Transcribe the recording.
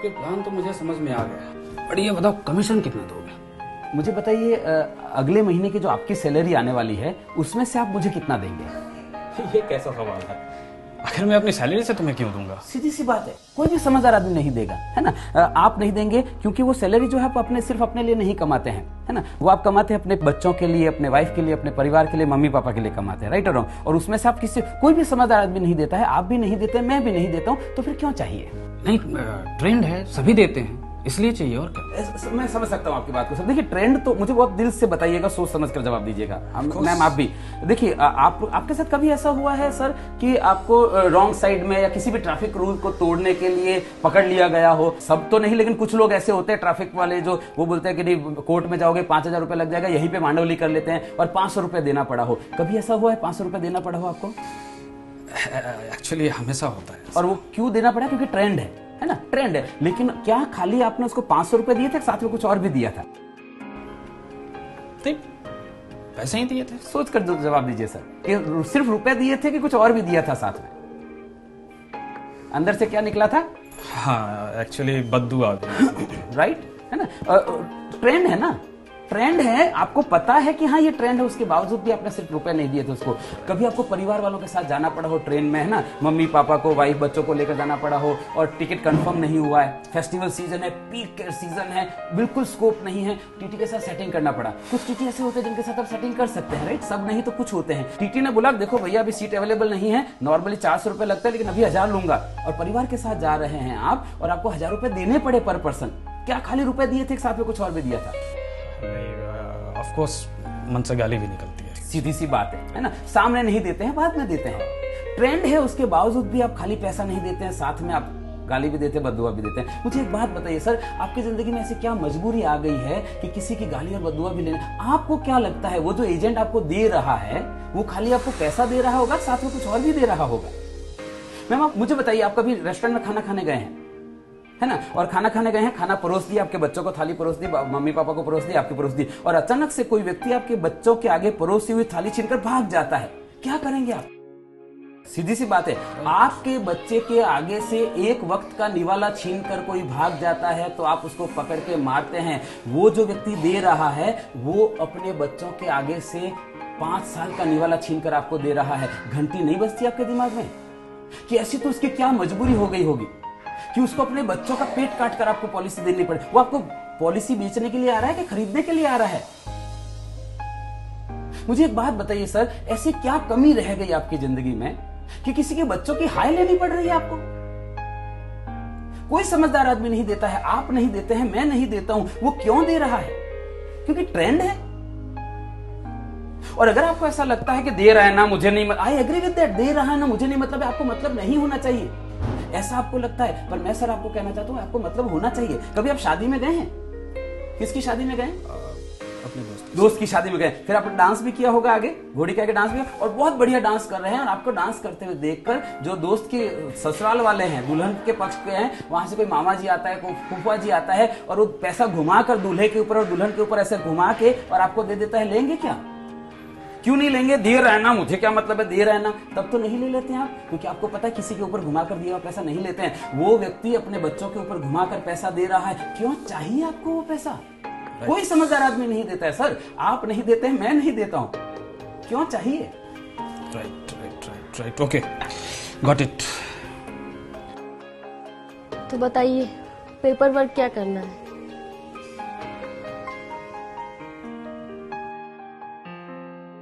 आपके प्लान तो मुझे समझ में आ गया, पर ये बताओ कमीशन कितना दोगे? मुझे बताइए, अगले महीने की जो आपकी सैलरी आने वाली है उसमें से आप मुझे कितना देंगे? ये कैसा सवाल है? आखिर मैं अपनी सैलरी से तुम्हें क्यों दूंगा? सीधी सी बात है, कोई भी समझदार आदमी नहीं देगा, है ना। आप नहीं देंगे क्योंकि वो सैलरी जो है आप सिर्फ अपने लिए नहीं कमाते हैं, है ना। वो आप कमाते हैं अपने बच्चों के लिए, अपने वाइफ के लिए, अपने परिवार के लिए, मम्मी पापा के लिए कमाते हैं, राइट और रॉन्ग। और उसमें से आप कोई भी समझदार आदमी नहीं देता है, आप भी नहीं देते, मैं भी नहीं देता हूँ, तो फिर क्यों चाहिए? नहीं, ट्रेंड है, सभी देते हैं, इसलिए चाहिए। और क्या? मैं समझ सकता हूँ आपकी बात को सर। देखिए, ट्रेंड तो मुझे बहुत दिल से बताइएगा, सोच समझ कर जवाब दीजिएगा। मैम आप भी देखिए, आपके साथ कभी ऐसा हुआ है सर कि आपको रॉन्ग साइड में या किसी भी ट्रैफिक रूल को तोड़ने के लिए पकड़ लिया गया हो? सब तो नहीं, लेकिन कुछ लोग ऐसे होते हैं ट्रैफिक वाले जो वो बोलते हैं कि नहीं कोर्ट में जाओगे 5,000 रुपए लग जाएगा, यहीं पे मांडवली कर लेते हैं और 500 रुपए देना पड़ा हो। कभी ऐसा हुआ है 500 रुपए देना पड़ा हो आपको? एक्चुअली हमेशा होता है। और वो क्यों देना पड़ा? क्योंकि ट्रेंड है ना, ट्रेंड है। लेकिन क्या खाली आपने उसको 500 रुपए दिए थे, साथ में कुछ और भी दिया था? पैसे ही दिए थे। सोच कर जवाब दीजिए सर, कि सिर्फ रुपए दिए थे कि कुछ और भी दिया था साथ में? अंदर से क्या निकला था? हाँ, एक्चुअली बद्दुआ। राइट, है ना। ट्रेंड है ना, ट्रेंड है, आपको पता है कि हाँ ये ट्रेंड है, उसके बावजूद भी आपने सिर्फ रुपए नहीं दिए थे उसको। कभी आपको परिवार वालों के साथ जाना पड़ा हो ट्रेन में, है ना, मम्मी पापा को, वाइफ बच्चों को लेकर जाना पड़ा हो और टिकट कंफर्म नहीं हुआ है, फेस्टिवल सीजन है, पीक सीजन है, बिल्कुल स्कोप नहीं है, टीटी के साथ सेटिंग करना पड़ा। कुछ टीटी ऐसे होते हैं जिनके साथ आप सेटिंग कर सकते हैं, राइट, सब नहीं तो कुछ होते हैं। टीटी ने बोला देखो भैया अभी सीट अवेलेबल नहीं है, नॉर्मली 400 रुपए लगता है लेकिन अभी 1000 लूंगा, और परिवार के साथ जा रहे हैं आप और आपको 1000 रुपए देने पड़े पर पर्सन। क्या खाली रुपए दिए थे, साथ में कुछ और भी दिया था? ऑफ कोर्स मन से गाली भी निकलती है। सीधी सी बात है ना। सामने नहीं देते हैं, बाद में देते हैं। ट्रेंड है, उसके बावजूद भी आप खाली पैसा नहीं देते हैं, साथ में आप गाली भी देते हैं, बददुआ भी देते हैं। मुझे एक बात बताइए सर, आपकी जिंदगी में ऐसी क्या मजबूरी आ गई है कि किसी की गाली और बददुआ भी लेने? आपको क्या लगता है वो जो एजेंट आपको दे रहा है वो खाली आपको पैसा दे रहा होगा, साथ में कुछ और भी दे रहा होगा? मैम आप मुझे बताइए, आप कभी रेस्टोरेंट में खाना खाने गए हैं, है ना, और खाना खाने गए हैं, खाना परोस दिया, आपके बच्चों को थाली परोस दी, मम्मी पापा को परोस दी, आपकी परोस दी, और अचानक से कोई व्यक्ति आपके बच्चों के आगे परोसी हुई थाली छीनकर भाग जाता है, क्या करेंगे आप? सीधी सी बात है, आपके बच्चे के आगे से एक वक्त का निवाला छीनकर कोई भाग जाता है तो आप उसको पकड़ के मारते हैं। वो जो व्यक्ति दे रहा है वो अपने बच्चों के आगे से 5 साल का निवाला छीनकर आपको दे रहा है। घंटी नहीं बजती आपके दिमाग में कि ऐसी तो उसकी क्या मजबूरी हो गई होगी कि उसको अपने बच्चों का पेट काट कर आपको पॉलिसी देनी पड़े? वो आपको पॉलिसी बेचने के लिए आ रहा है कि खरीदने के लिए आ रहा है? मुझे एक बात बताइए सर, ऐसी क्या कमी रह गई आपकी जिंदगी में कि किसी के बच्चों की हाय लेनी पड़ रही है आपको? कोई समझदार आदमी नहीं देता है, आप नहीं देते हैं, मैं नहीं देता हूं। वो क्यों दे रहा है? क्योंकि ट्रेंड है। और अगर आपको ऐसा लगता है कि दे रहा है ना मुझे नहीं, आई एग्री विद दैट, दे रहा है ना मुझे नहीं मतलब है, आपको मतलब नहीं होना चाहिए, ऐसा आपको लगता है। पर मैं सर आपको कहना चाहता हूं आपको मतलब होना चाहिए। कभी आप शादी में गए हैं? किसकी शादी में गए? अपने दोस्त की शादी में गए, फिर आपने डांस भी किया होगा, आगे घोड़ी के आगे डांस भी, और बहुत बढ़िया डांस कर रहे हैं, और आपको डांस करते हुए देखकर जो दोस्त के ससुराल वाले हैं, दुल्हन के पक्ष के हैं, वहां से कोई मामा जी आता है, कोई फूफा जी आता है, और वो पैसा घुमाकर दूल्हे के ऊपर और दुल्हन के ऊपर ऐसे घुमा के और आपको दे देता है, लेंगे क्या? क्यों नहीं लेंगे? दे रहा है ना, मुझे क्या मतलब है, दे रहा है ना, तब तो नहीं ले लेते हैं आप, क्योंकि आपको पता है किसी के ऊपर घुमाकर दिया हुआ पैसा नहीं लेते हैं। वो व्यक्ति अपने बच्चों के ऊपर घुमाकर पैसा दे रहा है, क्यों चाहिए आपको वो पैसा? कोई समझदार आदमी नहीं देता है सर, आप नहीं देते हैं, मैं नहीं देता हूं, क्यों चाहिए? Right, okay, got it. तो बताइए पेपर वर्क क्या करना है?